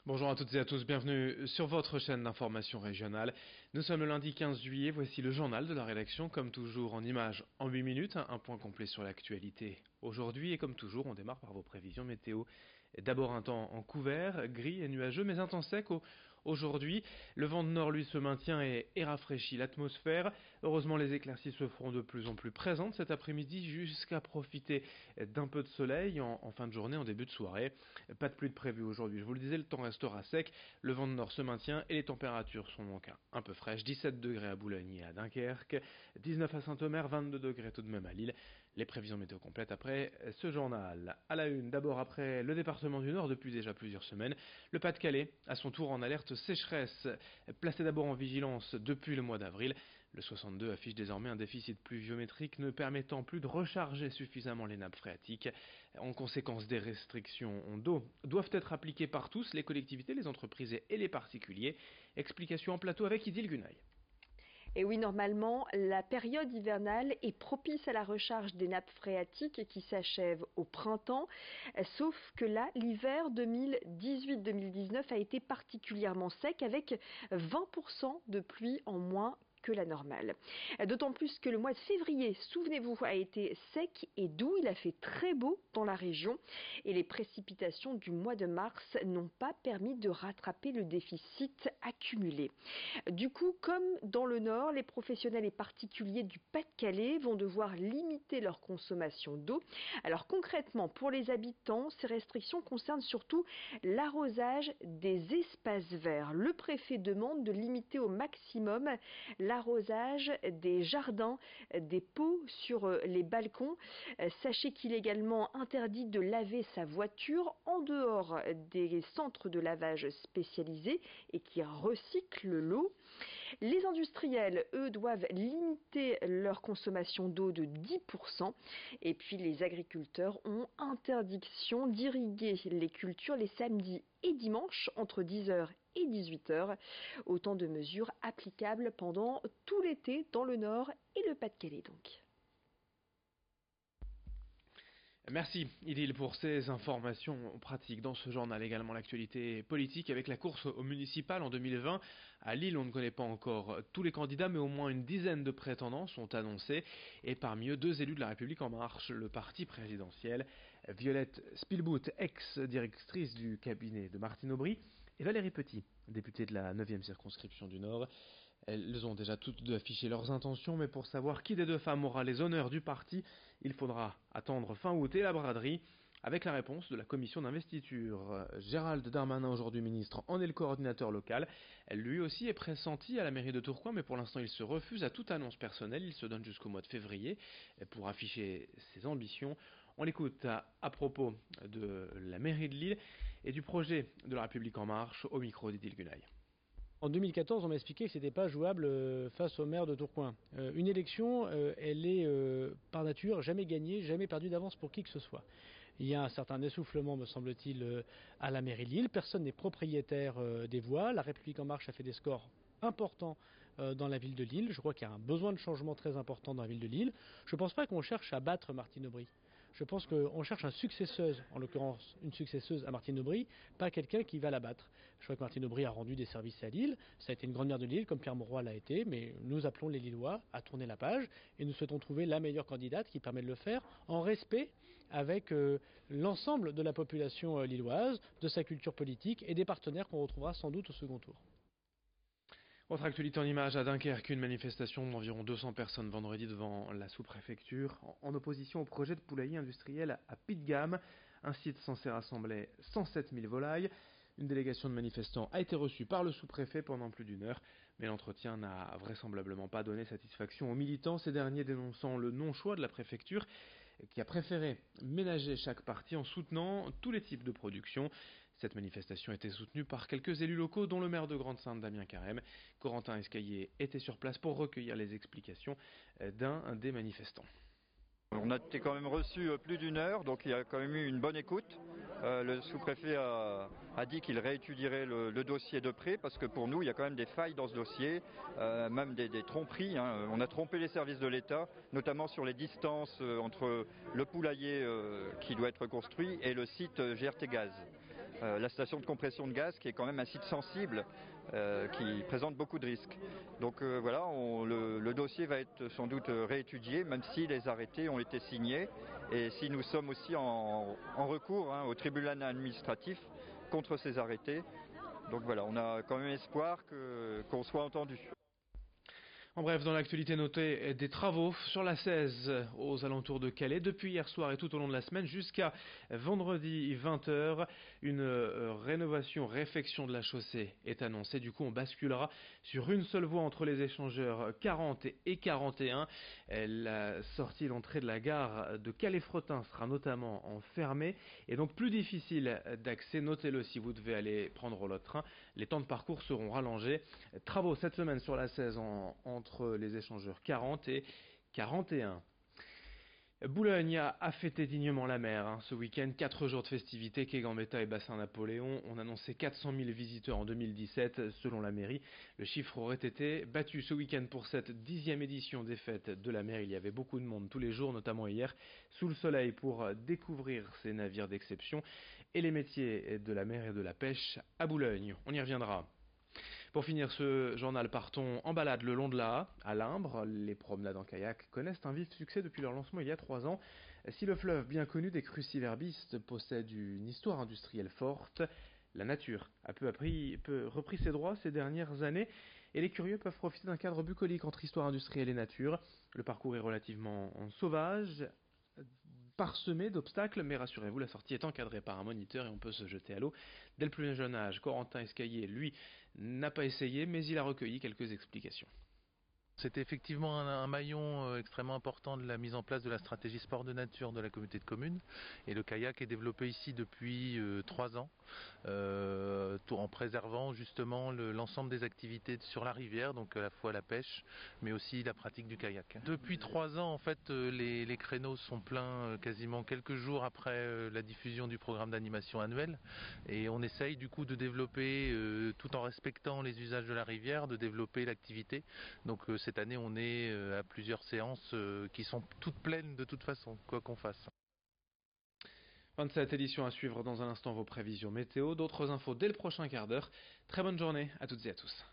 Bonjour à toutes et à tous, bienvenue sur votre chaîne d'information régionale. Nous sommes le lundi 15 juillet, voici le journal de la rédaction, comme toujours en images en 8 minutes, un point complet sur l'actualité aujourd'hui et comme toujours on démarre par vos prévisions météo. D'abord un temps en couvert, gris et nuageux mais un temps sec aujourd'hui. Le vent de nord lui se maintient et rafraîchit l'atmosphère. Heureusement les éclaircies se feront de plus en plus présentes cet après-midi jusqu'à profiter d'un peu de soleil en fin de journée, en début de soirée. Pas de pluie de prévu aujourd'hui, je vous le disais, le temps restera sec, le vent de nord se maintient et les températures sont donc un peu fraîches. 17 degrés à Boulogne et à Dunkerque, 19 à Saint-Omer, 22 degrés tout de même à Lille. Les prévisions météo complètes après ce journal. À la une, d'abord après le département du Nord depuis déjà plusieurs semaines, le Pas-de-Calais, à son tour en alerte sécheresse, placé d'abord en vigilance depuis le mois d'avril. Le 62 affiche désormais un déficit pluviométrique ne permettant plus de recharger suffisamment les nappes phréatiques. En conséquence, des restrictions d'eau doivent être appliquées par tous, les collectivités, les entreprises et les particuliers. Explication en plateau avec Idil Gunaï. Et oui, normalement, la période hivernale est propice à la recharge des nappes phréatiques qui s'achève au printemps. Sauf que là, l'hiver 2018-2019 a été particulièrement sec avec 20% de pluie en moins que la normale. D'autant plus que le mois de février, souvenez-vous, a été sec et doux. Il a fait très beau dans la région et les précipitations du mois de mars n'ont pas permis de rattraper le déficit accumulé. Du coup, comme dans le Nord, les professionnels et particuliers du Pas-de-Calais vont devoir limiter leur consommation d'eau. Alors concrètement, pour les habitants, ces restrictions concernent surtout l'arrosage des espaces verts. Le préfet demande de limiter au maximum l'arrosage des jardins, des pots sur les balcons. Sachez qu'il est également interdit de laver sa voiture en dehors des centres de lavage spécialisés et qui recyclent l'eau. Les industriels, eux, doivent limiter leur consommation d'eau de 10%. Et puis les agriculteurs ont interdiction d'irriguer les cultures les samedis et dimanches entre 10h et 18h. Autant de mesures applicables pendant tout l'été dans le Nord et le Pas-de-Calais donc. Merci Idil pour ces informations pratiques. Dans ce journal également l'actualité politique avec la course au municipal en 2020. À Lille, on ne connaît pas encore tous les candidats, mais au moins une dizaine de prétendants sont annoncés. Et parmi eux, 2 élus de la République En Marche, le parti présidentiel. Violette Spielbout, ex-directrice du cabinet de Martine Aubry, et Valérie Petit, députée de la 9e circonscription du Nord. Elles ont déjà toutes deux affiché leurs intentions, mais pour savoir qui des deux femmes aura les honneurs du parti, il faudra attendre fin août et la braderie, avec la réponse de la commission d'investiture. Gérald Darmanin, aujourd'hui ministre, en est le coordinateur local. Lui aussi est pressenti à la mairie de Tourcoing, mais pour l'instant il se refuse à toute annonce personnelle. Il se donne jusqu'au mois de février pour afficher ses ambitions. On l'écoute à propos de la mairie de Lille et du projet de la République En Marche au micro d'Idil Gunaï. En 2014, on m'a expliqué que ce n'était pas jouable face au maire de Tourcoing. Une élection, elle est par nature jamais gagnée, jamais perdue d'avance pour qui que ce soit. Il y a un certain essoufflement, me semble-t-il, à la mairie de Lille. Personne n'est propriétaire des voix. La République En Marche a fait des scores important dans la ville de Lille. Je crois qu'il y a un besoin de changement très important dans la ville de Lille. Je ne pense pas qu'on cherche à battre Martine Aubry. Je pense qu'on cherche une successeuse, en l'occurrence une successeuse à Martine Aubry, pas quelqu'un qui va la battre. Je crois que Martine Aubry a rendu des services à Lille, ça a été une grande maire de Lille comme Pierre Mauroy l'a été, mais nous appelons les Lillois à tourner la page et nous souhaitons trouver la meilleure candidate qui permet de le faire en respect avec l'ensemble de la population lilloise, de sa culture politique et des partenaires qu'on retrouvera sans doute au second tour. Autre actualité en images à Dunkerque, une manifestation d'environ 200 personnes vendredi devant la sous-préfecture en opposition au projet de poulailler industriel à pied de gamme. Un site censé rassembler 107 000 volailles. Une délégation de manifestants a été reçue par le sous-préfet pendant plus d'1 heure, mais l'entretien n'a vraisemblablement pas donné satisfaction aux militants, ces derniers dénonçant le non-choix de la préfecture qui a préféré ménager chaque partie en soutenant tous les types de production. Cette manifestation était soutenue par quelques élus locaux, dont le maire de Grande-Synthe, Damien Carême. Corentin Escaillé était sur place pour recueillir les explications d'un des manifestants. On a été quand même reçu plus d'1 heure, donc il y a quand même eu une bonne écoute. Le sous-préfet a dit qu'il réétudierait le dossier de près, parce que pour nous, il y a quand même des failles dans ce dossier, même des tromperies. On a trompé les services de l'État, notamment sur les distances entre le poulailler qui doit être construit et le site GRT Gaz. la station de compression de gaz qui est quand même un site sensible qui présente beaucoup de risques. Donc voilà, le dossier va être sans doute réétudié, même si les arrêtés ont été signés et si nous sommes aussi en recours au tribunal administratif contre ces arrêtés. Donc voilà, on a quand même espoir qu'on soit entendu. En bref, dans l'actualité, notez des travaux sur la 16 aux alentours de Calais depuis hier soir et tout au long de la semaine jusqu'à vendredi 20h. Une réfection de la chaussée est annoncée. Du coup, on basculera sur une seule voie entre les échangeurs 40 et 41. La sortie et l'entrée de la gare de Calais-Fretin sera notamment fermée et donc plus difficile d'accès. Notez-le si vous devez aller prendre l'autre train. Les temps de parcours seront rallongés. Travaux cette semaine sur la 16 entre les échangeurs 40 et 41. Boulogne a fêté dignement la mer ce week-end, 4 jours de festivités, quai Gambetta et bassin Napoléon. On annonçait 400 000 visiteurs en 2017 selon la mairie. Le chiffre aurait été battu ce week-end pour cette 10e édition des fêtes de la mer. Il y avait beaucoup de monde tous les jours, notamment hier, sous le soleil pour découvrir ces navires d'exception et les métiers de la mer et de la pêche à Boulogne. On y reviendra. Pour finir ce journal, partons en balade le long de la à Limbre. Les promenades en kayak connaissent un vif succès depuis leur lancement il y a 3 ans. Si le fleuve bien connu des cruciverbistes possède une histoire industrielle forte, la nature a peu repris ses droits ces dernières années et les curieux peuvent profiter d'un cadre bucolique entre histoire industrielle et nature. Le parcours est relativement sauvage, parsemé d'obstacles, mais rassurez-vous, la sortie est encadrée par un moniteur et on peut se jeter à l'eau dès le plus jeune âge. Corentin Escaillé, lui, n'a pas essayé, mais il a recueilli quelques explications. C'était effectivement un maillon extrêmement important de la mise en place de la stratégie sport de nature de la communauté de communes. Et le kayak est développé ici depuis 3 ans, en préservant justement l'ensemble des activités sur la rivière, donc à la fois la pêche, mais aussi la pratique du kayak. Depuis 3 ans, en fait, les créneaux sont pleins quasiment quelques jours après la diffusion du programme d'animation annuel. Et on essaye du coup de développer, tout en respectant les usages de la rivière, de développer l'activité. Donc cette année, on est à plusieurs séances qui sont toutes pleines de toute façon, quoi qu'on fasse. Fin de cette édition, à suivre dans un instant vos prévisions météo. D'autres infos dès le prochain quart d'heure. Très bonne journée à toutes et à tous.